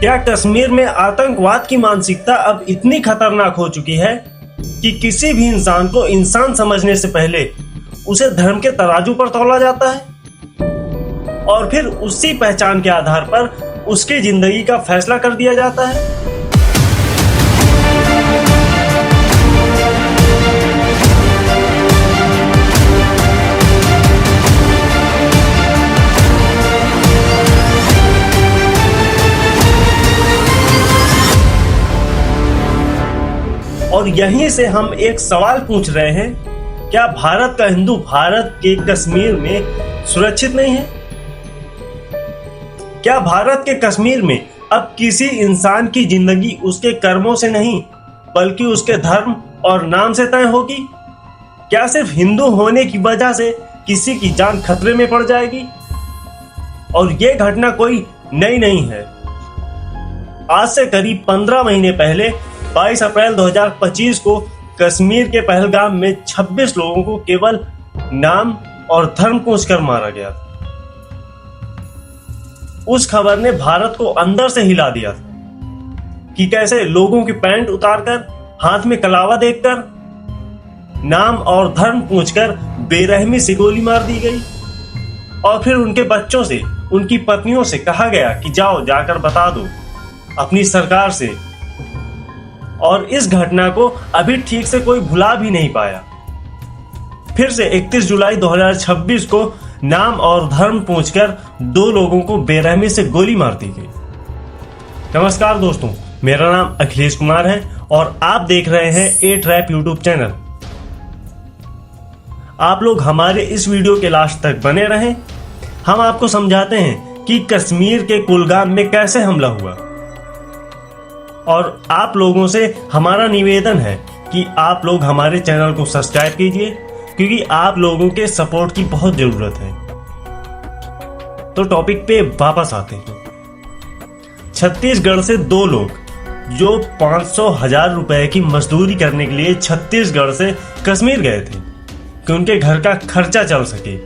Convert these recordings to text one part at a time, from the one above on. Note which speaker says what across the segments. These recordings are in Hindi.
Speaker 1: क्या कश्मीर में आतंकवाद की मानसिकता अब इतनी खतरनाक हो चुकी है कि किसी भी इंसान को इंसान समझने से पहले उसे धर्म के तराजू पर तौला जाता है और फिर उसी पहचान के आधार पर उसकी जिंदगी का फैसला कर दिया जाता है। और यहीं से हम एक सवाल पूछ रहे हैं, क्या भारत का हिंदू भारत के कश्मीर में सुरक्षित नहीं है? क्या भारत के कश्मीर में अब किसी इंसान की जिंदगी उसके कर्मों से नहीं बल्कि उसके धर्म और नाम से तय होगी? क्या सिर्फ हिंदू होने की वजह से किसी की जान खतरे में पड़ जाएगी? और यह घटना कोई नई नहीं है। आज से करीब 15 महीने पहले 22 अप्रैल 2025 को कश्मीर के पहलगाम में 26 लोगों को केवल नाम और धर्म पूछकर मारा गया था। उस खबर ने भारत को अंदर से हिला दिया था कि कैसे लोगों की पैंट उतारकर, हाथ में कलावा देखकर, नाम और धर्म पूछकर बेरहमी से गोली मार दी गई और फिर उनके बच्चों से, उनकी पत्नियों से कहा गया कि जाओ जाकर बता दो अपनी सरकार से। और इस घटना को अभी ठीक से कोई भुला भी नहीं पाया। फिर से 31 जुलाई 2026 को नाम और धर्म पूछकर 2 लोगों को बेरहमी से गोली मार दी गई। नमस्कार दोस्तों, मेरा नाम अखिलेश कुमार है और आप देख रहे हैं ए ट्रैप यूट्यूब चैनल। आप लोग हमारे इस वीडियो के लास्ट तक बने रहें। हम आपको समझाते हैं कि कश्मीर के कुलगाम में कैसे हमला हुआ। और आप लोगों से हमारा निवेदन है कि आप लोग हमारे चैनल को सब्सक्राइब कीजिए, क्योंकि आप लोगों के सपोर्ट की बहुत जरूरत है। तो टॉपिक पे वापस आते हैं। छत्तीसगढ़ से 2 लोग जो 500,000 रुपए की मजदूरी करने के लिए छत्तीसगढ़ से कश्मीर गए थे कि उनके घर का खर्चा चल सके।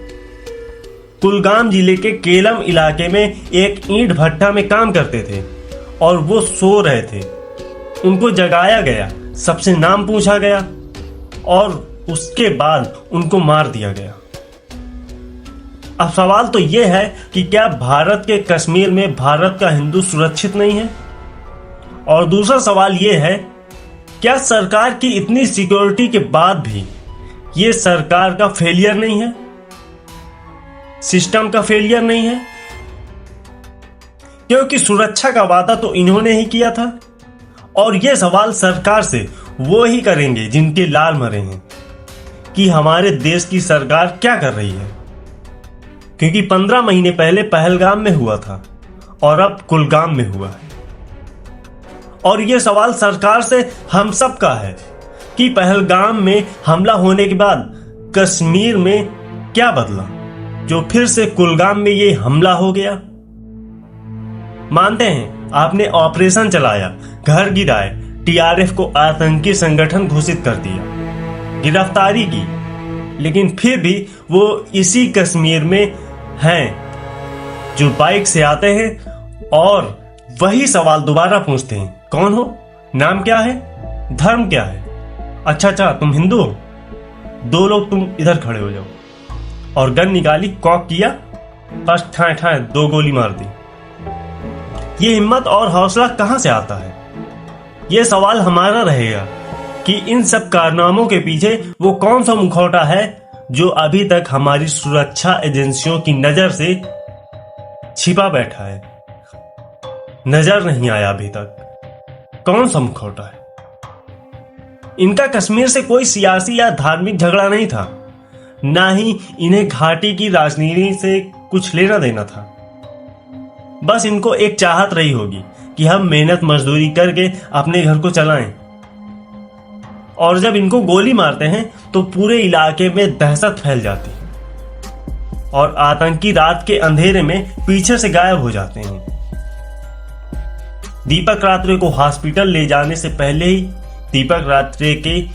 Speaker 1: कुलगाम जिले के केलम इलाके में एक ईंट भट्टा में काम करते थे और वो सो रहे थे। उनको जगाया गया, सबसे नाम पूछा गया और उसके बाद उनको मार दिया गया। अब सवाल तो यह है कि क्या भारत के कश्मीर में भारत का हिंदू सुरक्षित नहीं है? और दूसरा सवाल यह है, क्या सरकार की इतनी सिक्योरिटी के बाद भी यह सरकार का फेलियर नहीं है? सिस्टम का फेलियर नहीं है? क्योंकि सुरक्षा का वादा तो इन्होंने ही किया था और यह सवाल सरकार से वो ही करेंगे जिनके लाल मरे हैं कि हमारे देश की सरकार क्या कर रही है। क्योंकि 15 महीने पहले पहलगाम में हुआ था और अब कुलगाम में हुआ है। और यह सवाल सरकार से हम सब का है कि पहलगाम में हमला होने के बाद कश्मीर में क्या बदला जो फिर से कुलगाम में ये हमला हो गया। मानते हैं आपने ऑपरेशन चलाया, घर गिराए, टीआरएफ को आतंकी संगठन घोषित कर दिया, गिरफ्तारी की, लेकिन फिर भी वो इसी कश्मीर में हैं जो बाइक से आते हैं और वही सवाल दोबारा पूछते हैं, कौन हो, नाम क्या है, धर्म क्या है, अच्छा तुम हिंदू हो, 2 लोग तुम इधर खड़े हो जाओ, और गन निकाली, कॉक किया, बस ठाए 2 गोली मार दी। ये हिम्मत और हौसला कहां से आता है? ये सवाल हमारा रहेगा कि इन सब कारनामों के पीछे वो कौन सा मुखौटा है जो अभी तक हमारी सुरक्षा एजेंसियों की नजर से छिपा बैठा है, नजर नहीं आया अभी तक। कौन सा मुखौटा है? इनका कश्मीर से कोई सियासी या धार्मिक झगड़ा नहीं था, ना ही इन्हें घाटी की राजनीति से कुछ लेना देना था। बस इनको एक चाहत रही होगी कि हम मेहनत मजदूरी करके अपने घर को चलाएं। और जब इनको गोली मारते हैं तो पूरे इलाके में दहशत फैल जाती है और आतंकी रात के अंधेरे में पीछे से गायब हो जाते हैं। दीपक रात्रे को हॉस्पिटल ले जाने से पहले ही दीपक रात्रे की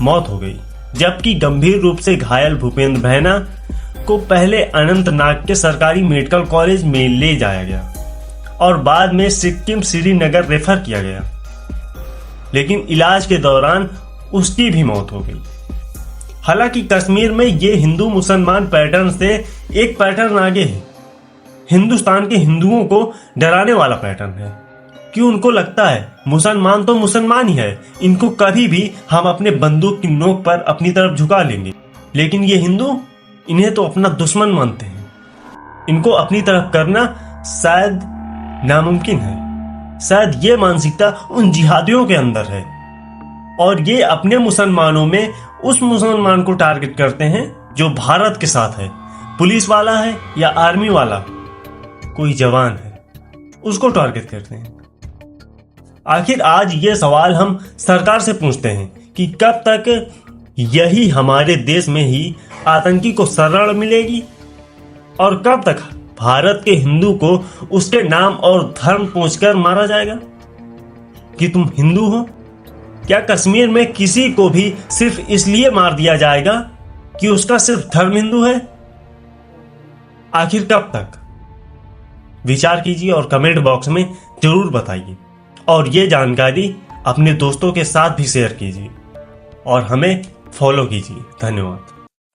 Speaker 1: मौत हो गई, जबकि गंभीर रूप से घायल भूपेंद्र भैना को पहले अनंतनाग के सरकारी मेडिकल कॉलेज में ले जाया गया और बाद में सिक्किम श्रीनगर रेफर किया गया, लेकिन इलाज के दौरान उसकी भी मौत हो गई। हालांकि कश्मीर में ये हिंदू मुसलमान पैटर्न से एक पैटर्न आगे है। हिंदुस्तान के हिंदुओं को डराने वाला पैटर्न है कि उनको लगता है मुसलमान तो मुसलमान ही है, इनको कभी भी हम अपने बंदूक की नोक पर अपनी तरफ झुका लेंगे। लेकिन ये हिंदू इन्हें तो अपना दुश्मन मानते हैं। इनको अपनी तरफ करना शायद नामुमकिन है। शायद ये मानसिकता उन जिहादियों के अंदर है और ये अपने मुसलमानों में उस मुसलमान को टारगेट करते हैं जो भारत के साथ है, पुलिस वाला है या आर्मी वाला, कोई जवान है, उसको टारगेट करते हैं। आखिर आज ये सवाल हम सरकार से पूछते हैं कि कब तक यही हमारे देश में ही आतंकी को शरण मिलेगी और कब तक भारत के हिंदू को उसके नाम और धर्म पूछकर मारा जाएगा कि तुम हिंदू हो। क्या कश्मीर में किसी को भी सिर्फ इसलिए मार दिया जाएगा कि उसका सिर्फ धर्म हिंदू है? आखिर कब तक? विचार कीजिए और कमेंट बॉक्स में जरूर बताइए और ये जानकारी अपने दोस्तों के साथ भी शेयर कीजिए और हमें फॉलो कीजिए। धन्यवाद।